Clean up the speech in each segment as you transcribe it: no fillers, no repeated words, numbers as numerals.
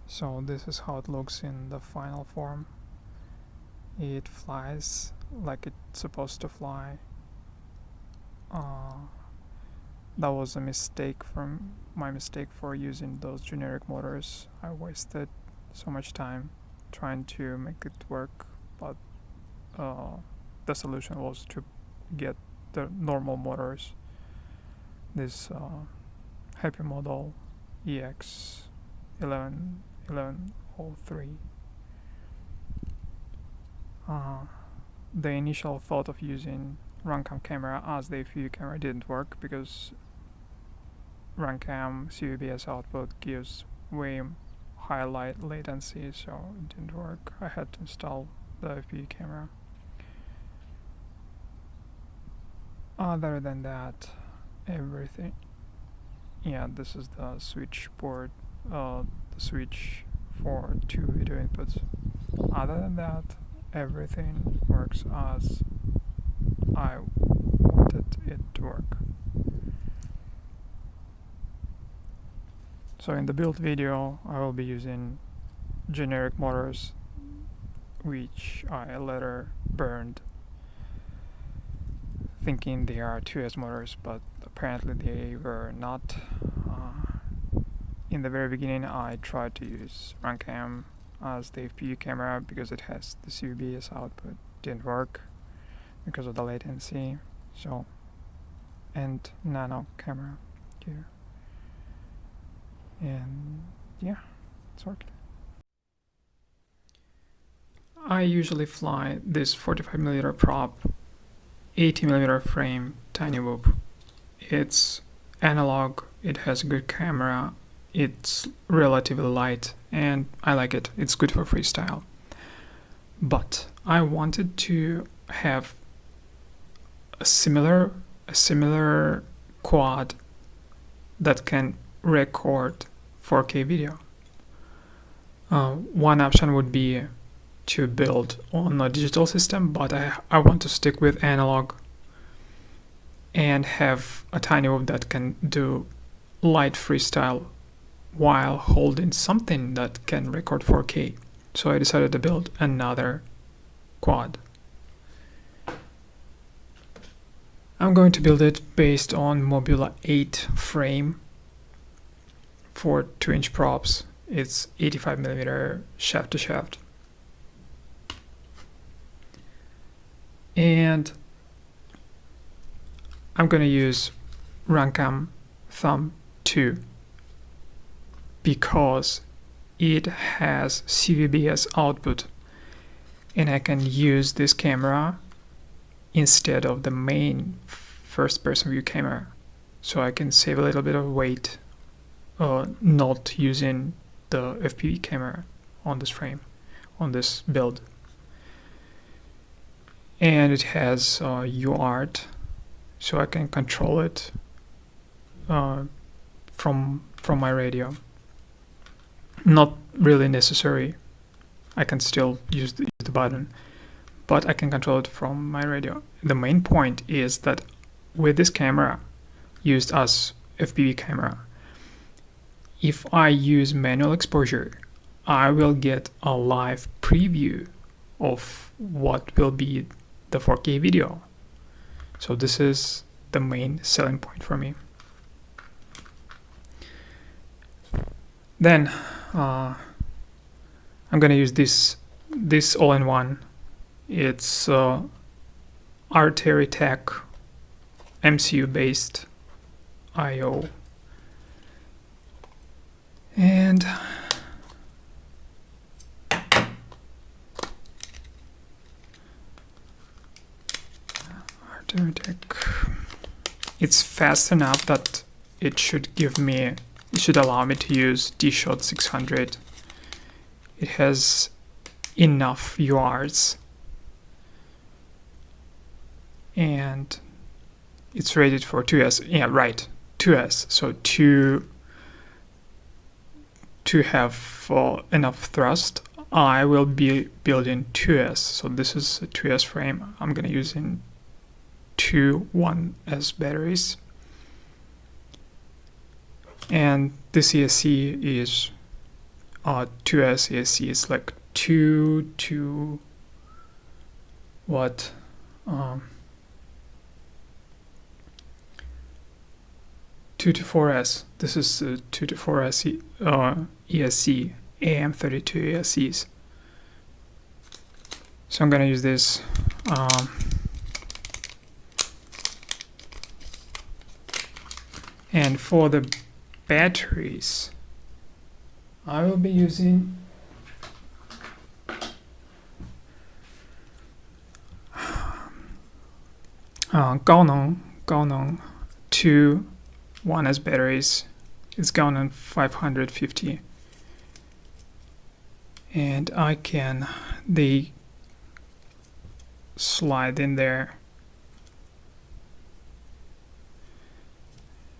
So this is how it looks in the final form. It flies like it's supposed to fly. That was a mistake from my mistake for using those generic motors. I wasted so much time trying to make it work, but the solution was to get the normal motors. This Happy Model EX 1103. The initial thought of using Runcam camera as the FPV camera didn't work because Runcam CVBS output gives way high light latency, so it didn't work. I had to install the FPV camera. Other than that, everything. Yeah, this is the switch board, the switch for 2 video inputs. Other than that, everything works as I wanted it to work. So in the build video, I will be using generic motors, which I later burned, thinking they are 2S motors, but apparently they were not. In the very beginning, I tried to use Runcam as the FPV camera because it has the CVBS output. Didn't work because of the latency. So, and nano camera here. And yeah, it's worked. I usually fly this 45mm prop, 80mm frame tiny whoop. It's analog, it has a good camera, it's relatively light, and I like it. It's good for freestyle. But I wanted to have a similar quad that can record 4K video. One option would be to build on a digital system, but I want to stick with analog and have a tiny whoop that can do light freestyle while holding something that can record 4K. So I decided to build another quad. I'm going to build it based on Mobula 8 frame for 2-inch props. It's 85mm shaft to shaft. And I'm going to use Runcam Thumb 2 because it has CVBS output and I can use this camera instead of the main first-person view camera, so I can save a little bit of weight not using the FPV camera on this frame, on this build. And it has UART, so I can control it from my radio. Not really necessary. I can still use the button, but I can control it from my radio. The main point is that with this camera used as FPV camera, if I use manual exposure, I will get a live preview of what will be the 4K video. So this is the main selling point for me. Then I'm gonna use this all-in-one. It's Artery Tech MCU based IO, and Artery Tech. It's fast enough that it should allow me to use D-Shot 600. It has enough UARTs and it's rated for 2S. Yeah, right, 2S. So to have enough thrust, I will be building 2S. So this is a 2S frame. I'm gonna use in 2 1S batteries. And the CSC is 2S ESCs, like 2 to what? 2 to 4S. This is 2 to 4S ESC, AM32 ESCs. So I'm gonna use this. And for the batteries, I will be using高能 2 1S batteries. It's Gaonan 550, and they slide in there,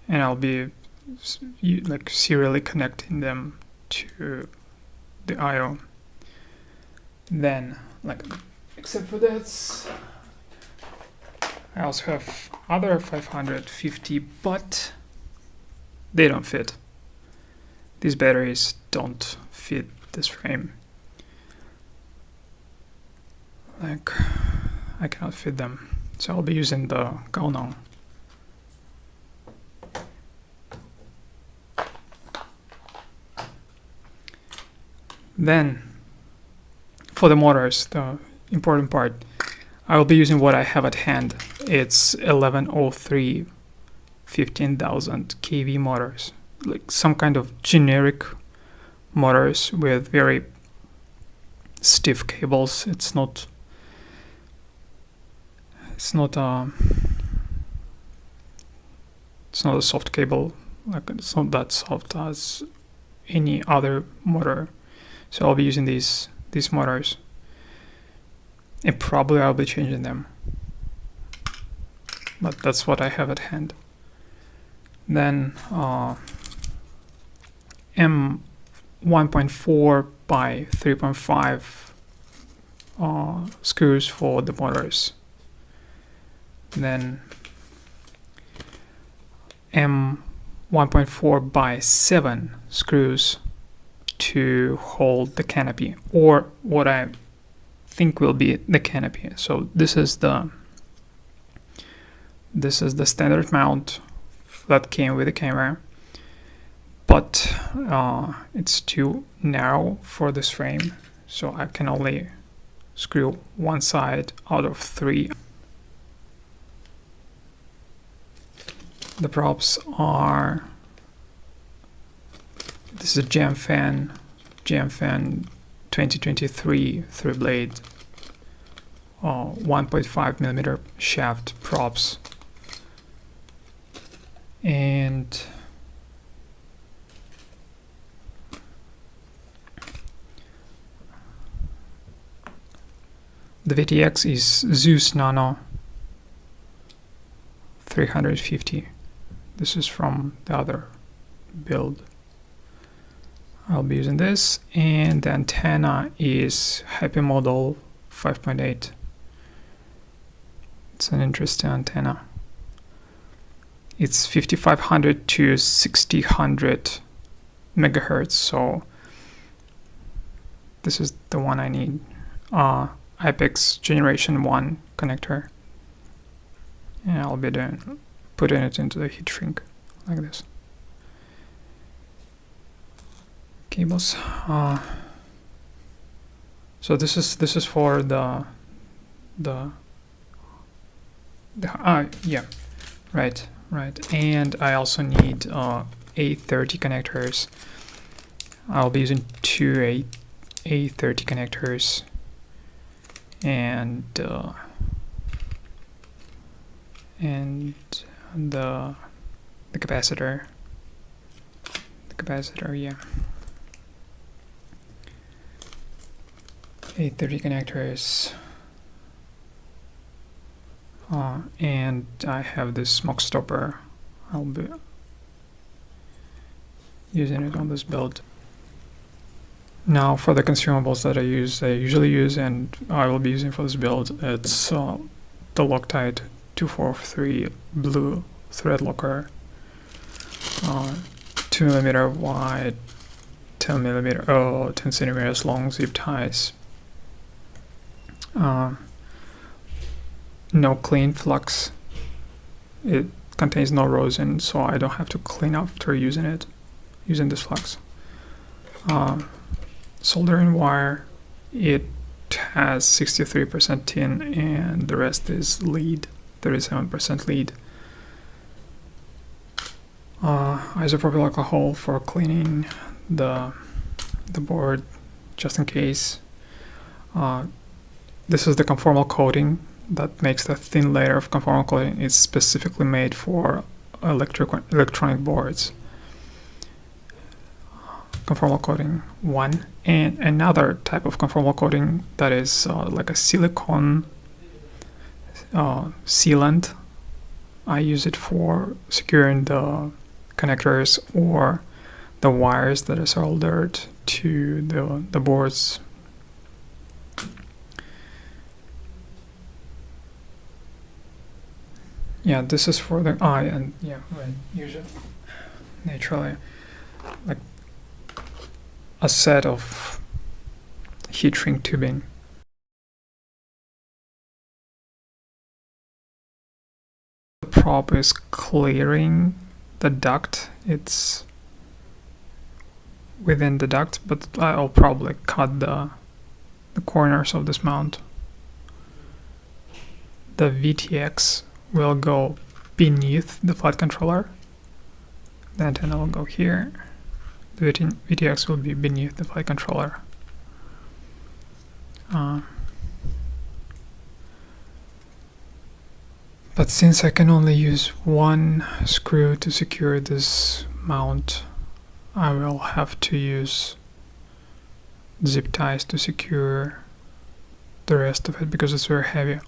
and I'll be like serially connecting them to the I/O. Then, like, except for that, I also have other 550, but they don't fit. These batteries don't fit this frame. Like, I cannot fit them, so I'll be using the Gaonan. Then, for the motors, the important part, I will be using what I have at hand. It's 1103 15,000 kV motors, like some kind of generic motors with very stiff cables. It's not a soft cable, like it's not that soft as any other motor. So I'll be using these motors, and probably I'll be changing them, but that's what I have at hand. Then M 1.4 by 3.5 screws for the motors. Then M 1.4 by 7 screws to hold the canopy, or what I think will be the canopy. So this is the standard mount that came with the camera, but it's too narrow for this frame, so I can only screw one side out of 3. The props are, this is a Jamfan 2023 3-blade 1.5mm shaft props, and the VTX is Zeus Nano 350. This is from the other build. I'll be using this, and the antenna is Happy Model 5.8. It's an interesting antenna. It's 5500 to 6000 megahertz, so this is the one I need. IPEX Generation 1 connector, and I'll be putting it into the heat shrink like this. Cables. So this is for the yeah, right, and I also need A30 connectors. I'll be using 2 A30 connectors, and the capacitor. Yeah. A30 connectors, and I have this smoke stopper. I'll be using it on this build. Now for the consumables that I usually use, and I will be using for this build, it's the Loctite 243 blue thread locker, 2mm wide, 10 centimeters long zip ties. No clean flux. It contains no rosin, so I don't have to clean after using this flux. Soldering wire, it has 63% tin and the rest is lead, 37% lead. Isopropyl alcohol for cleaning the board, just in case. This is the conformal coating that makes the thin layer of conformal coating. It's specifically made for electronic boards. Conformal coating 1, and another type of conformal coating that is like a silicone sealant. I use it for securing the connectors or the wires that are soldered to the boards. Yeah, this is for the eye, and yeah, right, usually naturally like a set of heat shrink tubing. The prop is clearing the duct. It's within the duct, but I'll probably cut the corners of this mount. The VTX will go beneath the flight controller. The antenna will go here. The VTX will be beneath the flight controller. But since I can only use one screw to secure this mount, I will have to use zip ties to secure the rest of it because it's very heavy.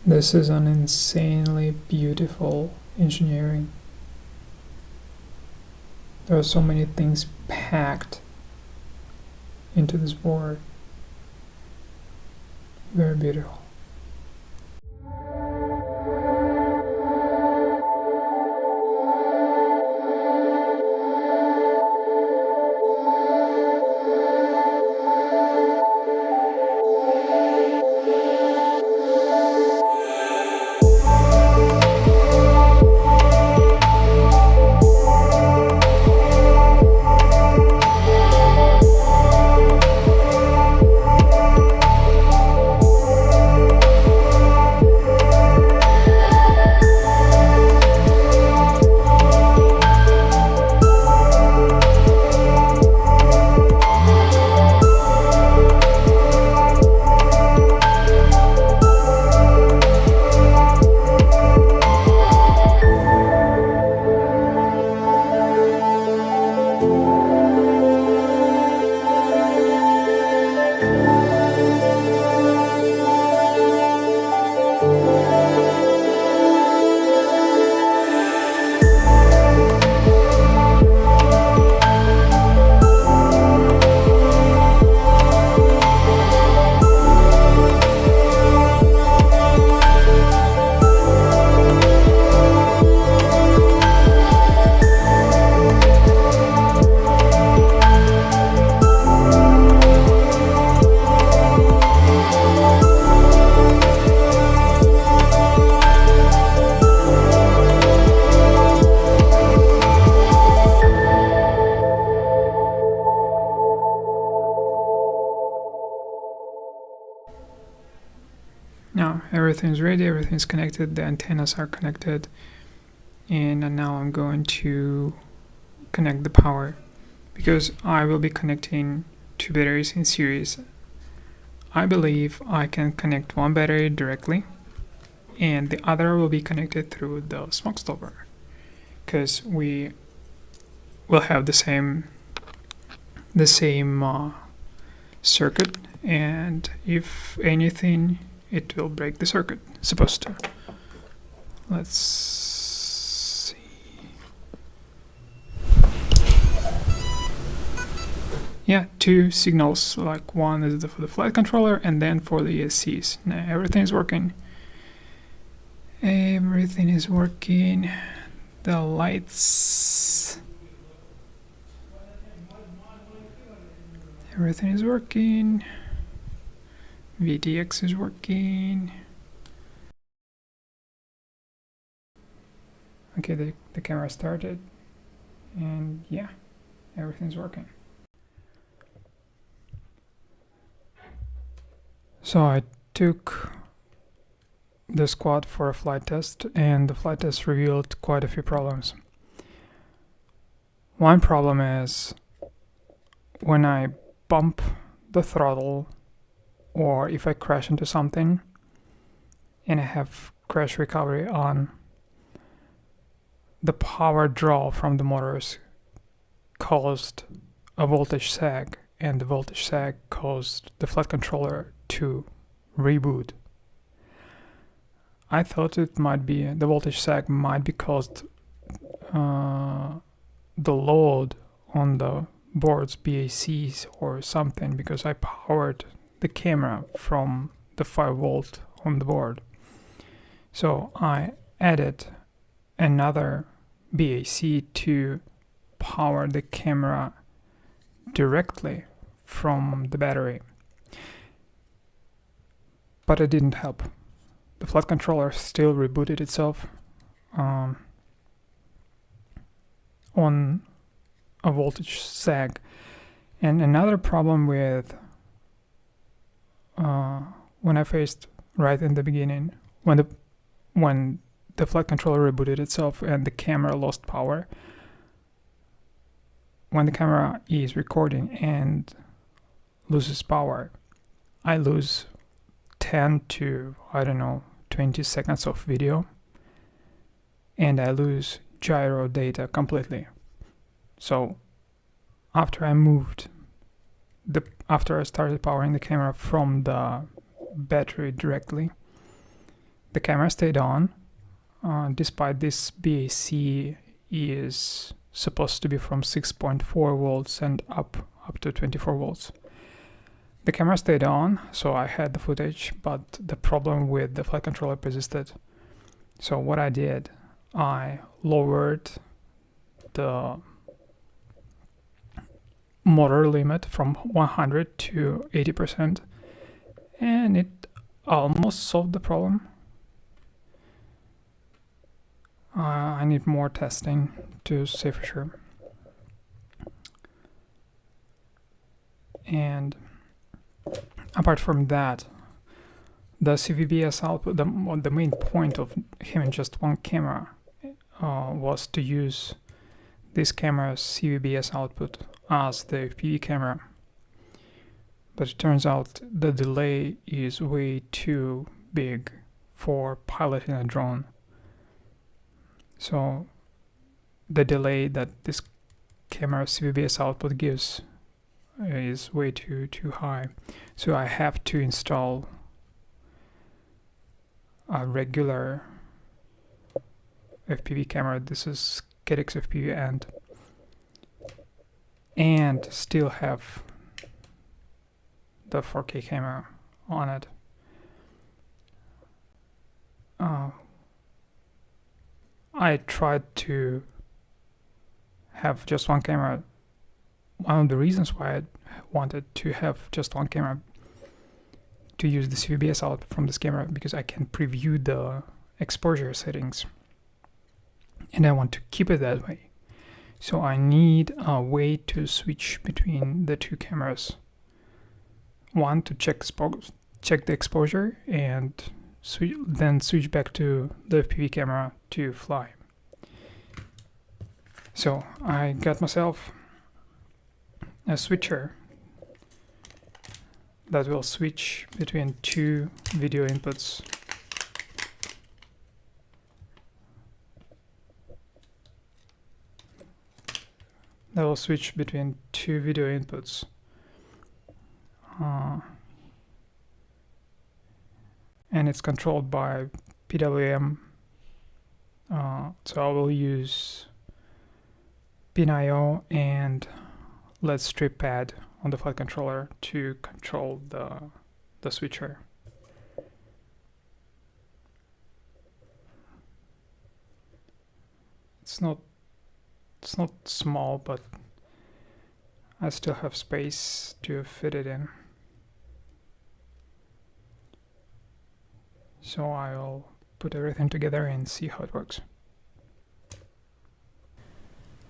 This is an insanely beautiful engineering. There are so many things packed into this board. Very beautiful. Now everything's ready, everything's connected, the antennas are connected, and now I'm going to connect the power because I will be connecting two batteries in series. I believe I can connect one battery directly and the other will be connected through the smoke stopper because we will have the same circuit, and if anything it will break the circuit. Supposed to. Let's see. Yeah, two signals, like one is for the flight controller and then for the ESCs. Now everything is working. Everything is working. The lights. Everything is working. VTX is working. Okay, the camera started. And yeah, everything's working. So I took the squad for a flight test, and the flight test revealed quite a few problems. One problem is when I bump the throttle, or if I crash into something and I have crash recovery on, the power draw from the motors caused a voltage sag, and the voltage sag caused the flight controller to reboot. I thought it might be the voltage sag might be caused the load on the board's BACs or something, because I powered the camera from the 5-volt on the board. So I added another BAC to power the camera directly from the battery. But it didn't help. The flight controller still rebooted itself on a voltage sag. And another problem with when I faced right in the beginning, when the flight controller rebooted itself and the camera lost power, when the camera is recording and loses power, I lose 10 to, I don't know, 20 seconds of video, and I lose gyro data completely. So after I started powering the camera from the battery directly, the camera stayed on, despite this BAC is supposed to be from 6.4 volts and up to 24 volts. The camera stayed on, so I had the footage, but the problem with the flight controller persisted. So what I did, I lowered the motor limit from 100 to 80%, and it almost solved the problem. I need more testing to say for sure. And apart from that, the CVBS output, the main point of having just one camera was to use this camera's CVBS output as the FPV camera. But it turns out the delay is way too big for piloting a drone. So the delay that this camera CVBS output gives is way too high. So I have to install a regular FPV camera. This is KEDX FPV and still have the 4K camera on it. I tried to have just one camera. One of the reasons why I wanted to have just one camera, to use the CVBS output from this camera, because I can preview the exposure settings and I want to keep it that way. So I need a way to switch between the two cameras. One, to check the exposure, and then switch back to the FPV camera to fly. So I got myself a switcher that will switch between two video inputs. That will switch between two video inputs. And it's controlled by PWM. So I will use pin.io and LED strip pad on the flight controller to control the switcher. It's not small, but I still have space to fit it in. So I'll put everything together and see how it works.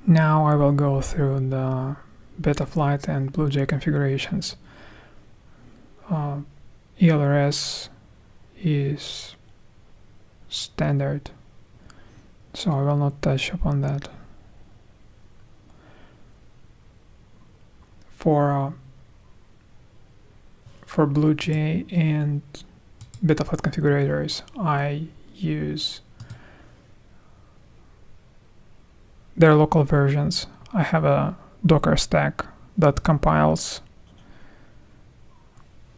Now I will go through the Betaflight and BlueJ configurations. ELRS is standard, so I will not touch upon that. For BlueJ and Betaflight configurators, I use their local versions. I have a Docker stack that compiles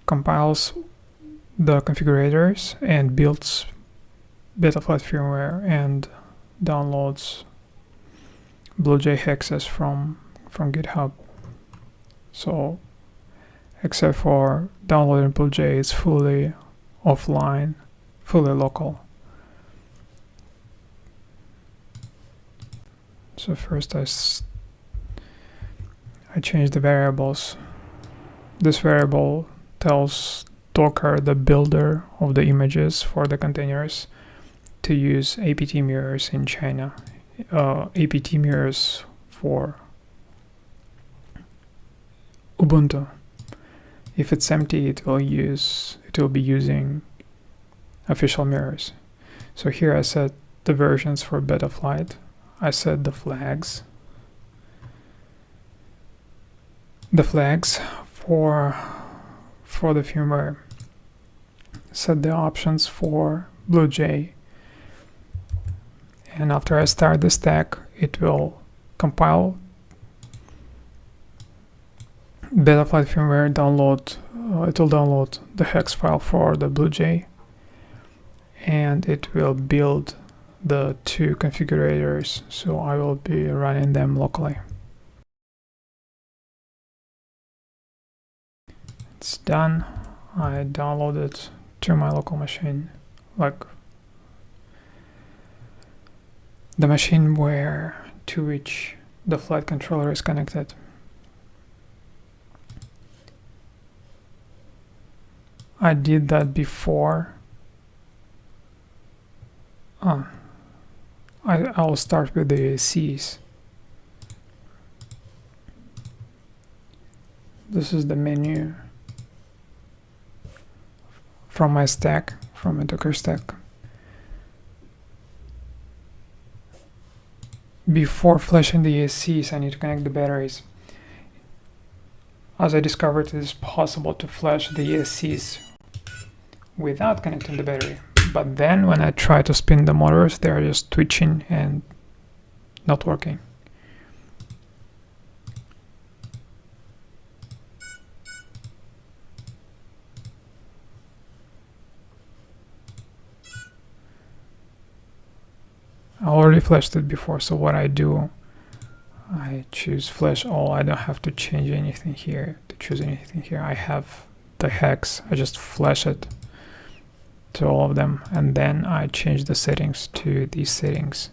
the configurators and builds Betaflight firmware and downloads BlueJ hexes from GitHub. So except for downloading BlueJ, it's fully offline, fully local. So first I change the variables. This variable tells Docker, the builder of the images for the containers, to use apt mirrors in China. Apt mirrors for Ubuntu. If it's empty, it will be using official mirrors. So here I set the versions for Betaflight. I set the flags for the firmware. Set the options for BlueJ, and after I start the stack, it will compile Betaflight firmware, it will download the hex file for the BlueJ, and it will build the two configurators, so I will be running them locally. It's done. I downloaded to my local machine, like the machine to which the flight controller is connected. I did that before. I'll start with the Cs. This is the menu from my stack, from my Docker stack. Before flashing the ESCs, I need to connect the batteries. As I discovered, it is possible to flash the ESCs without connecting the battery. But then when I try to spin the motors, they are just twitching and not working. I already flashed it before, so what I do, I choose flash all. I don't have to change anything here, to choose anything here. I have the hex, I just flash it to all of them, and then I change the settings to these settings.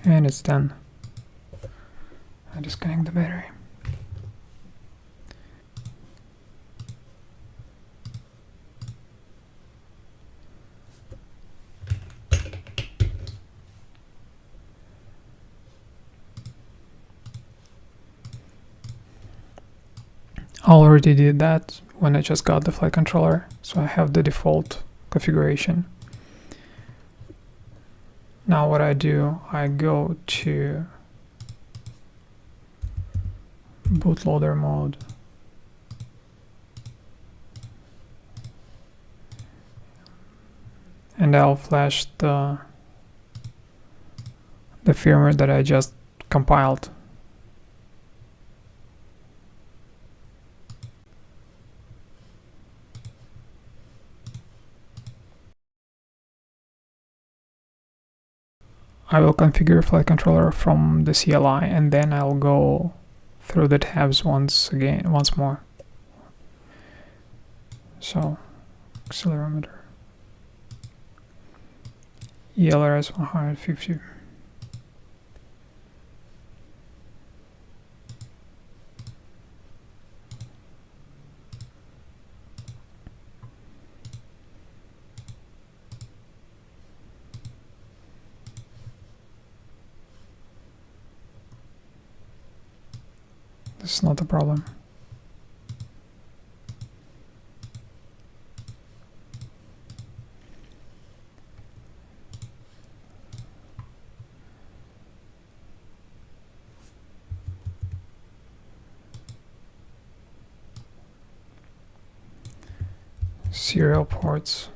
And it's done. I disconnect the battery. I already did that when I just got the flight controller, so I have the default configuration. Now what I do, I go to bootloader mode, and I'll flash the firmware that I just compiled. I will configure flight controller from the CLI, and then I'll go through the tabs once more. So, accelerometer, ELRS 150. This is not a problem. Serial ports.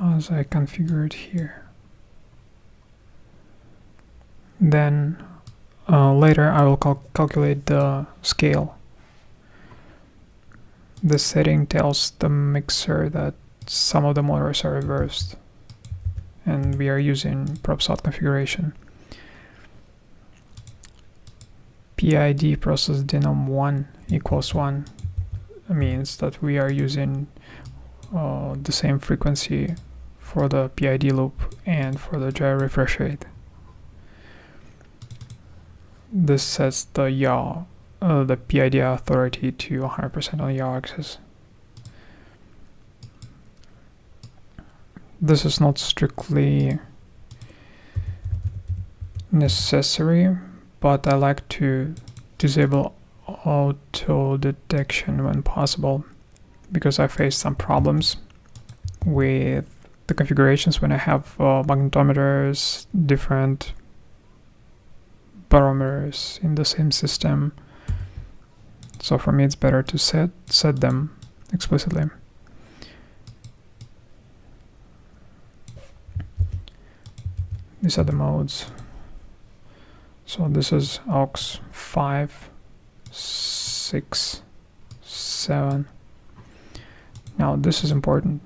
As I configured here. Then later I will calculate the scale. This setting tells the mixer that some of the motors are reversed, and we are using prop salt configuration. PID process denom 1 equals 1 means that we are using the same frequency for the PID loop and for the gyro refresh rate. This sets the yaw, the PID authority to 100% on yaw axis. This is not strictly necessary, but I like to disable auto detection when possible, because I faced some problems with the configurations when I have magnetometers, different barometers in the same system. So for me it's better to set them explicitly. These are the modes. So this is aux 5, 6, 7. Now this is important.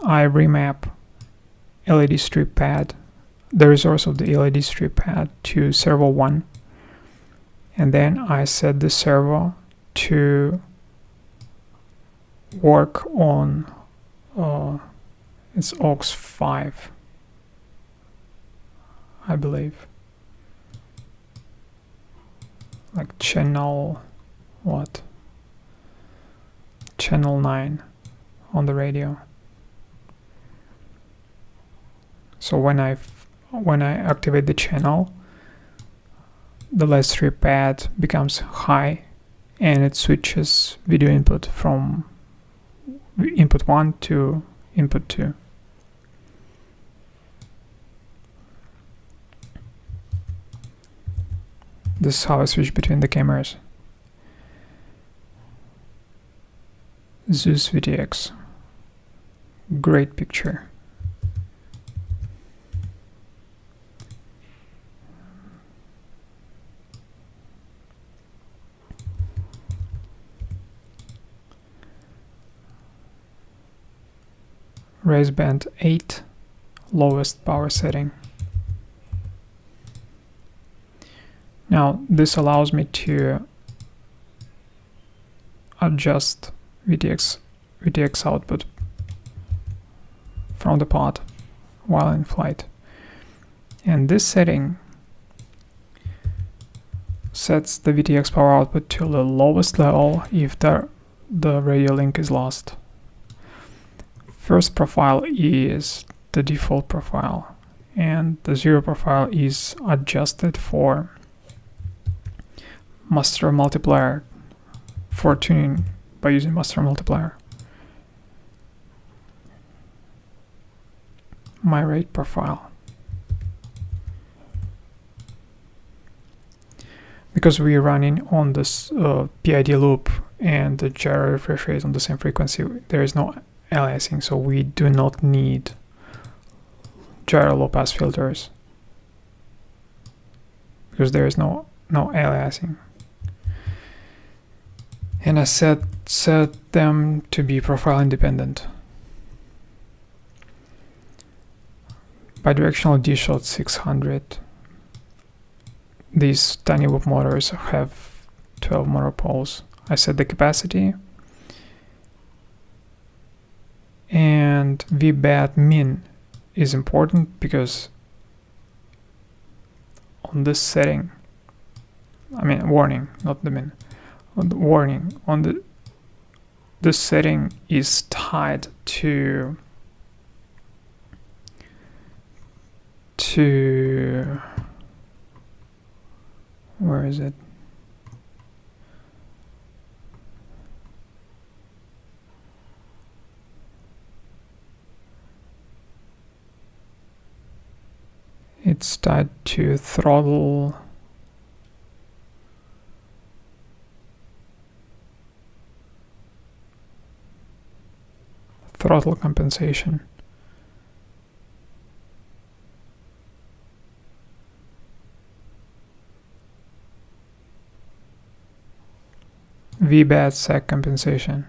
I remap LED strip pad, the resource of the LED strip pad, to servo 1, and then I set the servo to work on it's aux 5, I believe, like channel channel 9 on the radio. So when I activate the channel, the LED strip pad becomes high and it switches video input from input 1 to input 2. This is how I switch between the cameras. Zeus VTX. Great picture. Raise band 8, lowest power setting. Now this allows me to adjust VTX output from the pod while in flight. And this setting sets the VTX power output to the lowest level if the radio link is lost. First profile is the default profile, and the zero profile is adjusted for master multiplier, for tuning by using master multiplier. My rate profile. Because we are running on this PID loop and the gyro refresh rate on the same frequency, there is no aliasing, so we do not need gyro low pass filters because there is no aliasing. And I set them to be profile independent. Bidirectional D-shot 600. These cinewhoop motors have 12 motor poles. I set the capacity, and VBAT min is important because on this setting, I mean warning, not the min, on the warning, on this setting is tied to where is it? It's tied to throttle compensation. VBAT sag compensation.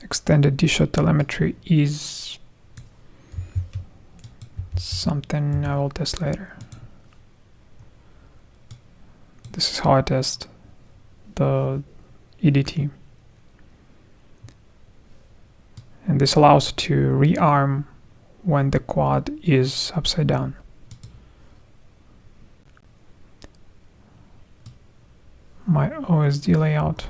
Extended D-shot telemetry is something I will test later. This is how I test the EDT. And this allows to rearm when the quad is upside down. My OSD layout.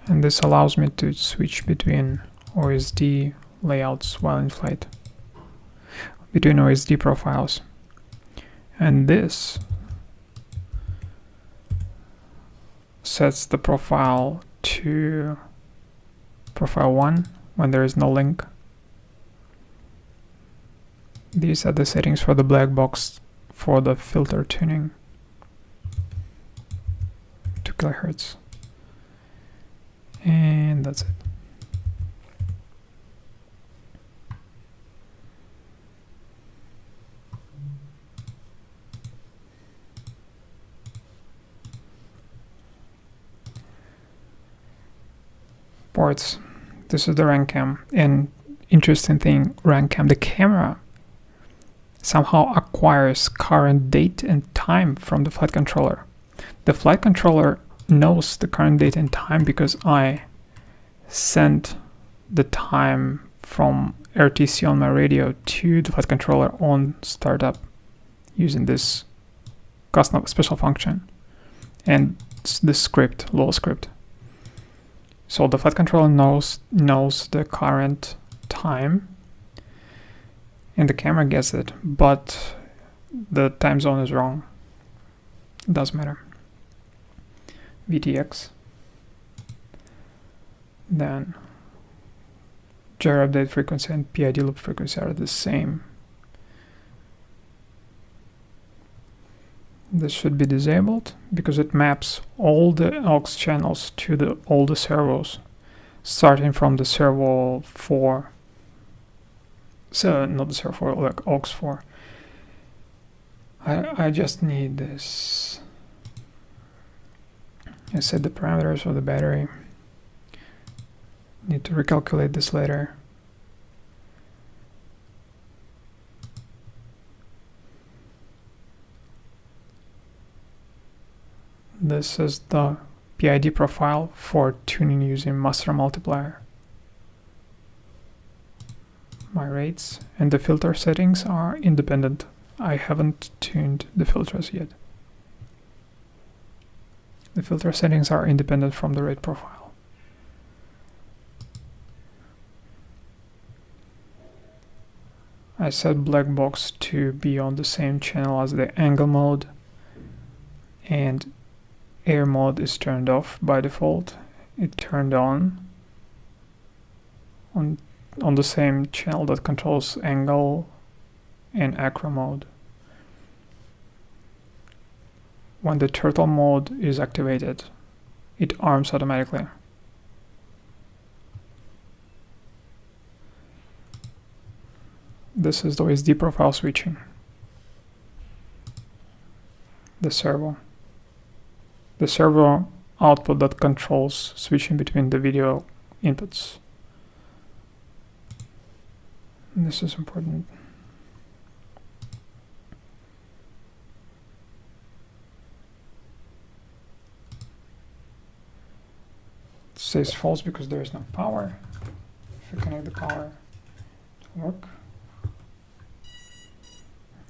And this allows me to switch between OSD layouts while in flight, between OSD profiles. And this sets the profile to profile 1 when there is no link. These are the settings for the black box for the filter tuning. 2 kHz. And that's it. Ports. This is the Runcam, and interesting thing, Runcam, the camera somehow acquires current date and time from the flight controller. The flight controller knows the current date and time because I sent the time from RTC on my radio to the flight controller on startup using this custom special function and this script, little script. So the flight controller knows the current time and the camera gets it, but the time zone is wrong. It doesn't matter. VTX. Then gyro update frequency and PID loop frequency are the same. This should be disabled because it maps all the aux channels to all the servos, starting from the servo 4. So not the servo 4, like aux 4. I just need this. I set the parameters of the battery. Need to recalculate this later. This is the PID profile for tuning using master multiplier. My rates and the filter settings are independent. I haven't tuned the filters yet. The filter settings are independent from the rate profile. I set black box to be on the same channel as the angle mode, and air mode is turned off by default, it turned on the same channel that controls angle and acro mode. When the turtle mode is activated, it arms automatically. This is the OSD profile switching. The servo output that controls switching between the video inputs. And this is important. It says false because there is no power. If you connect the power, it will work.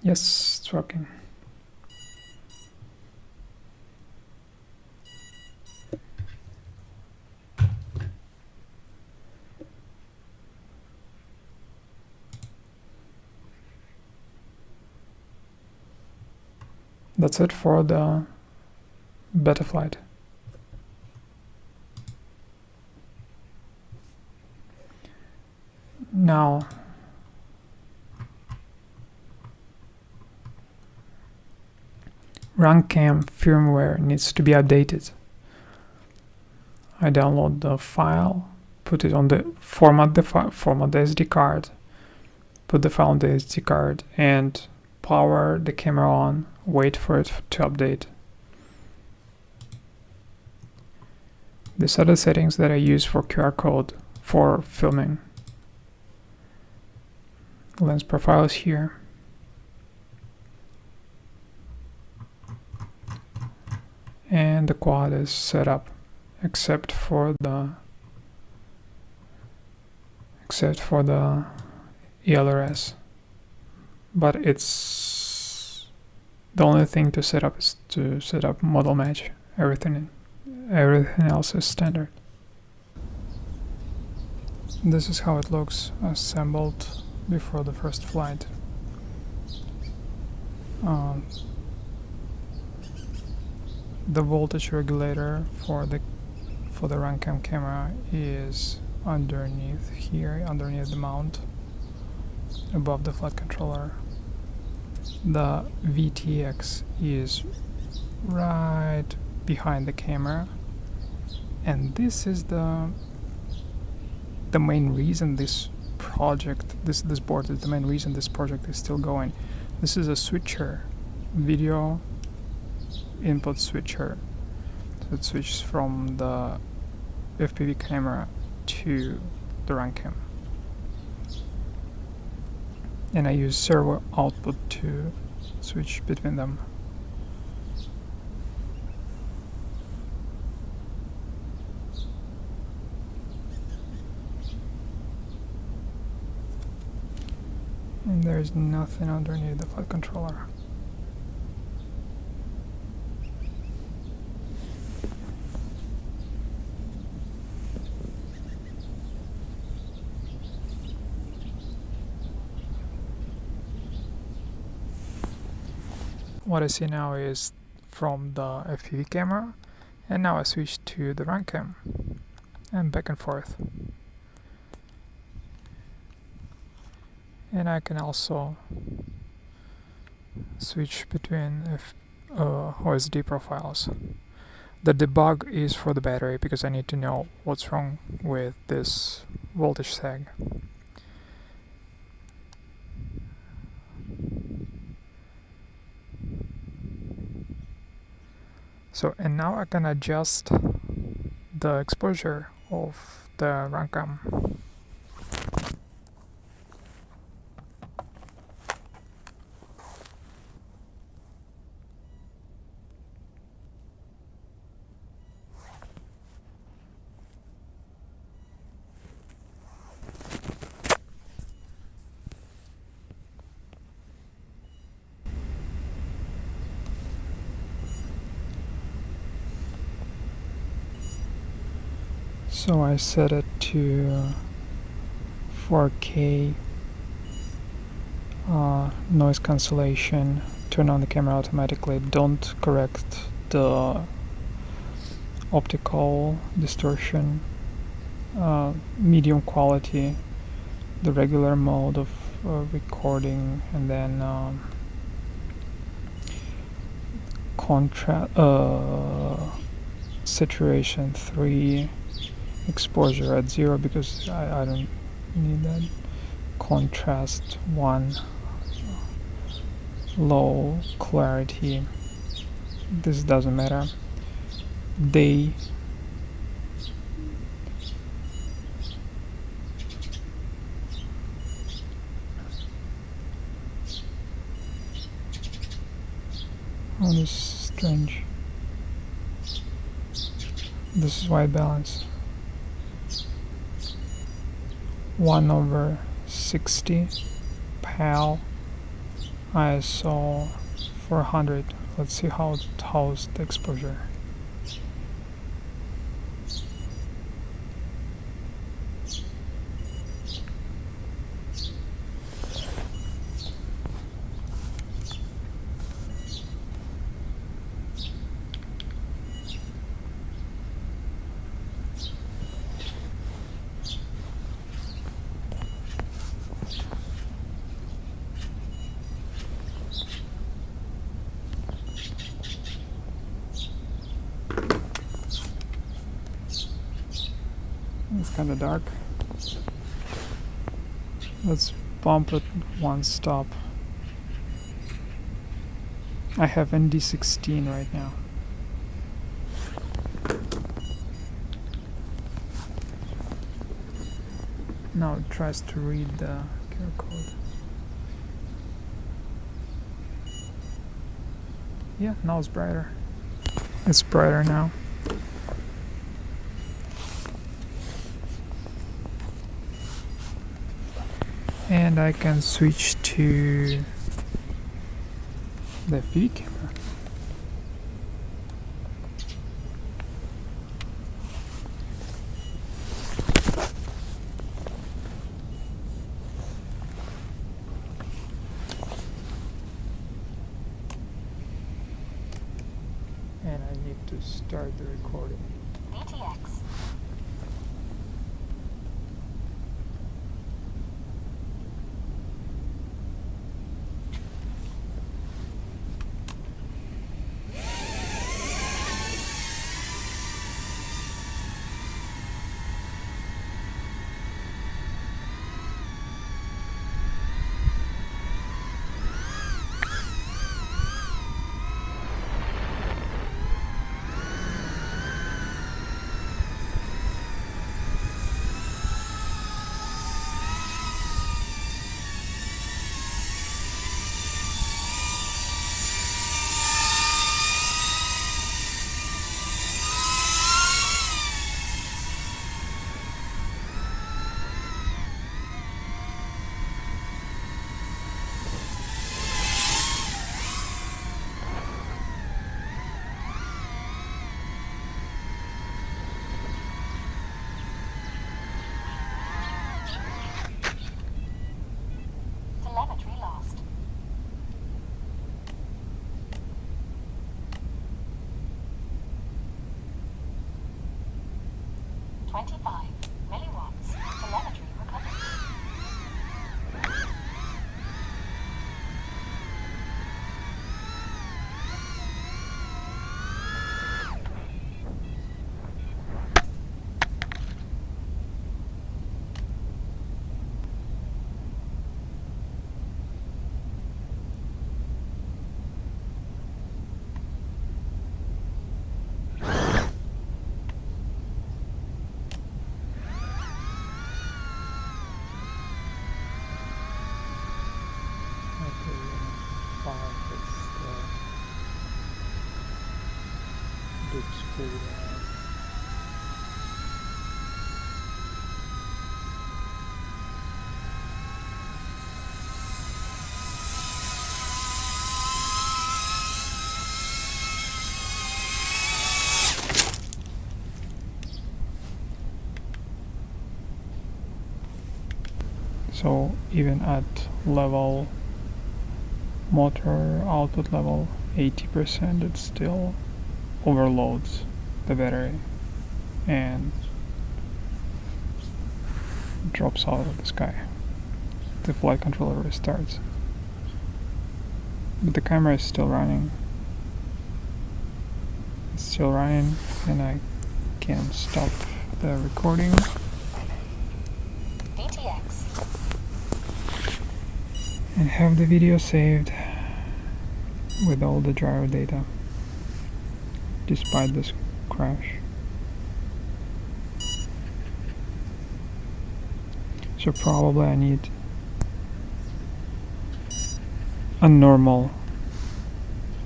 Yes, it's working. That's it for the beta flight. Now, Runcam firmware needs to be updated. I download the file, put it on the format the SD card, put the file on the SD card, and power the camera on. Wait for it to update. These are the settings that I use for QR code for filming. Lens profile is here. And the quad is set up except for the ELRS. But it's the only thing to set up is to set up model match. Everything else is standard. This is how it looks assembled before the first flight. The voltage regulator for the Runcam camera is underneath here, underneath the mount, above the flight controller. The VTX is right behind the camera, and this is the main reason this board is the main reason this project is still going. This is a switcher, video input switcher. So it switches from the FPV camera to the Runcam. And I use servo output to switch between them. And there's nothing underneath the flight controller. What I see now is from the FPV camera, and now I switch to the Runcam and back and forth. And I can also switch between OSD profiles. The debug is for the battery because I need to know what's wrong with this voltage sag. So, and now I can adjust the exposure of the Runcam. So I set it to 4K noise cancellation, turn on the camera automatically, don't correct the optical distortion, medium quality, the regular mode of recording, and then saturation 3, exposure at 0 because I don't need that, contrast 1, low clarity, this doesn't matter. They oh, this is strange. This is white balance. 1/60 PAL ISO 400. Let's see how's the exposure. It's kind of dark. Let's bump it one stop. I have ND16 right now. Now it tries to read the QR code. Yeah, now it's brighter. It's brighter now. And I can switch to the FPV camera. And I need to start the recording. VTX. Telemetry lost. 25 milliwatts. Telemetry recovered. So even at level motor output level 80%, it still overloads. the battery and drops out of the sky. The flight controller restarts. But the camera is still running. It's still running, and I can stop the recording. VTX. And have the video saved with all the gyro data, despite this crash. So probably I need a normal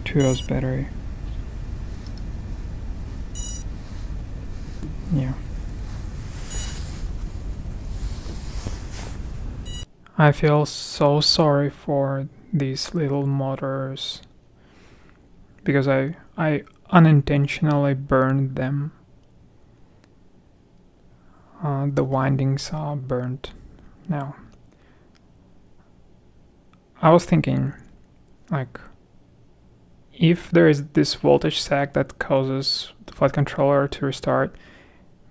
2S battery. Yeah. I feel so sorry for these little motors because I unintentionally burned them. The windings are burnt now. I was thinking, like, if there is this voltage sag that causes the flight controller to restart,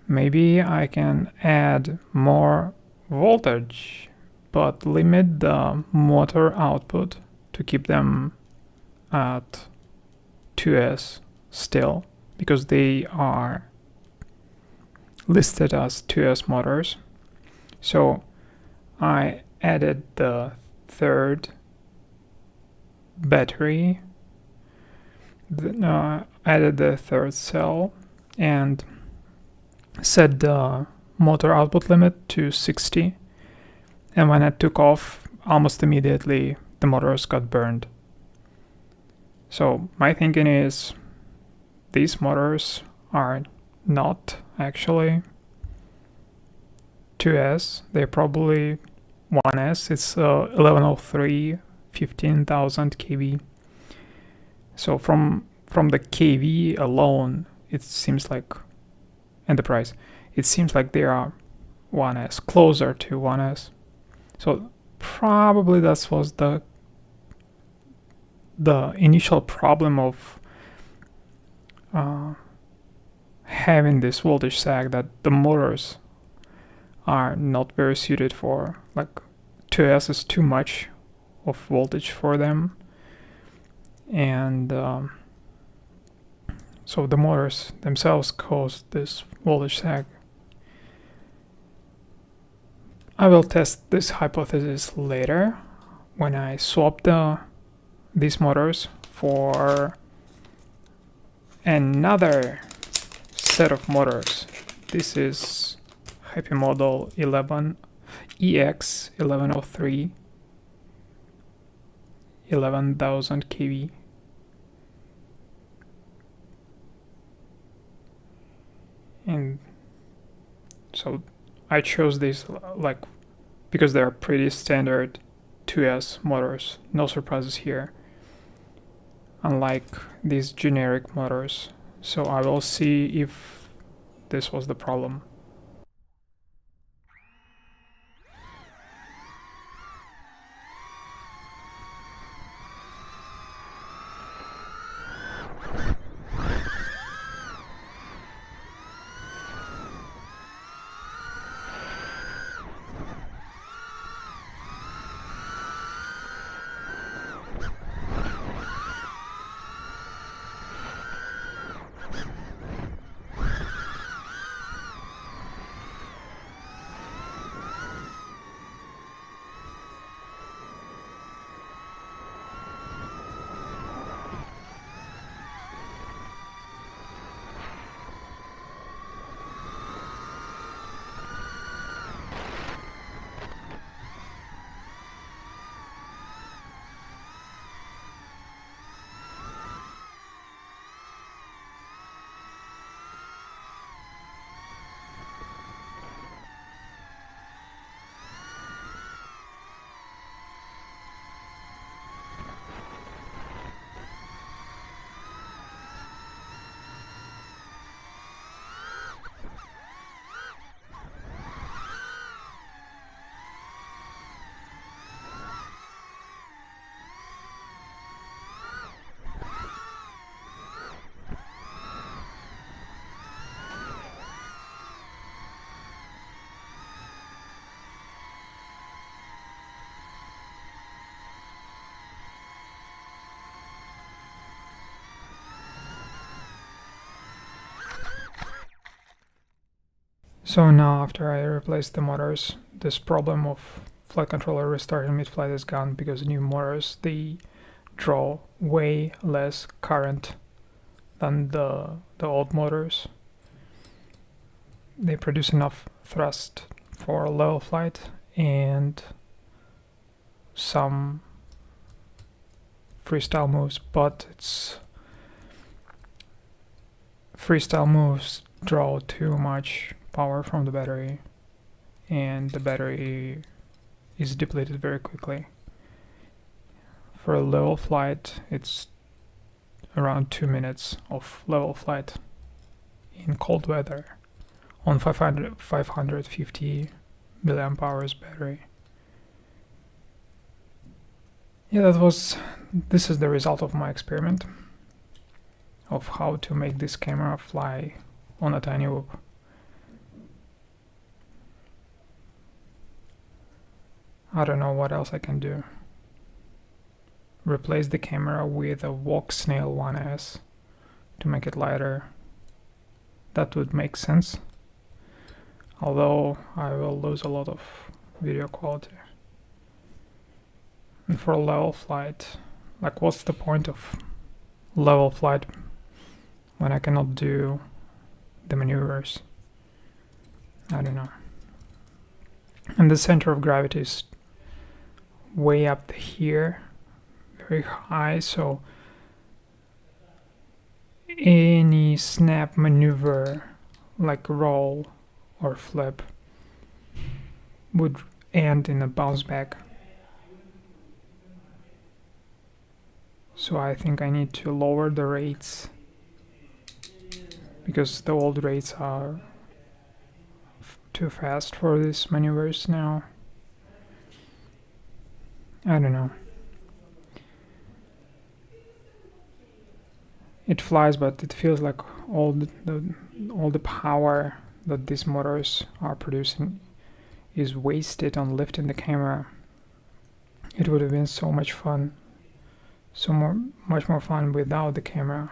maybe I can add more voltage, but limit the motor output to keep them at 2S still, because they are listed as 2S motors. So I added the third battery, added the third cell, and set the motor output limit to 60. And when I took off, almost immediately the motors got burned. So my thinking is these motors are not actually 2S, they're probably 1S. It's 1103 15,000 kV. So from the kV alone, it seems like, and the price, it seems like they are 1S, closer to 1S. So probably that was the initial problem of having this voltage sag, that the motors are not very suited for, like, 2S is too much of voltage for them, and so the motors themselves cause this voltage sag. I will test this hypothesis later when I swap these motors for another set of motors. This is Happy Model 11 EX 1103 11,000 kV. And so I chose these like because they're pretty standard 2S motors, no surprises here, unlike these generic motors. So I will see if this was the problem. So now after I replaced the motors, this problem of flight controller restarting mid-flight is gone, because new motors, they draw way less current than the old motors. They produce enough thrust for level flight and some freestyle moves, but freestyle moves draw too much power from the battery, and the battery is depleted very quickly. For a level flight, it's around 2 minutes of level flight in cold weather on 550 milliamp hours battery. Yeah, this is the result of my experiment of how to make this camera fly on a tiny whoop. I don't know what else I can do. Replace the camera with a Walk Snail 1S to make it lighter. That would make sense, although I will lose a lot of video quality. And for level flight, like, what's the point of level flight when I cannot do the maneuvers? I don't know. And the center of gravity is way up here, very high, so any snap maneuver like roll or flip would end in a bounce back. So I think I need to lower the rates, because the old rates are too fast for these maneuvers now. I don't know. It flies, but it feels like all the power that these motors are producing is wasted on lifting the camera. It would have been so much fun, much more fun without the camera.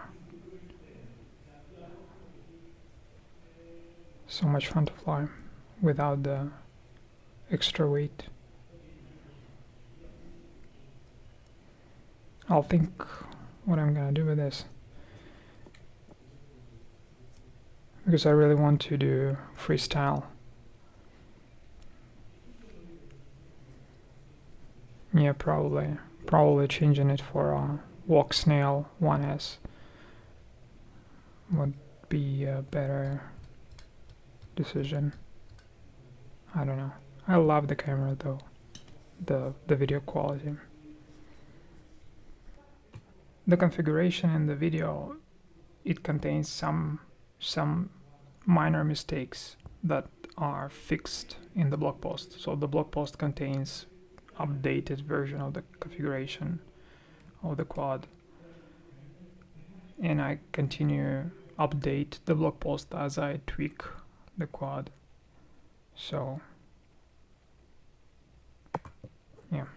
So much fun to fly without the extra weight. I'll think what I'm gonna do with this, because I really want to do freestyle. Yeah, probably changing it for a Walk Snail 1S would be a better decision. I don't know. I love the camera though, the video quality. The configuration in the video, it contains some minor mistakes that are fixed in the blog post. So the blog post contains updated version of the configuration of the quad, and I continue update the blog post as I tweak the quad. So yeah.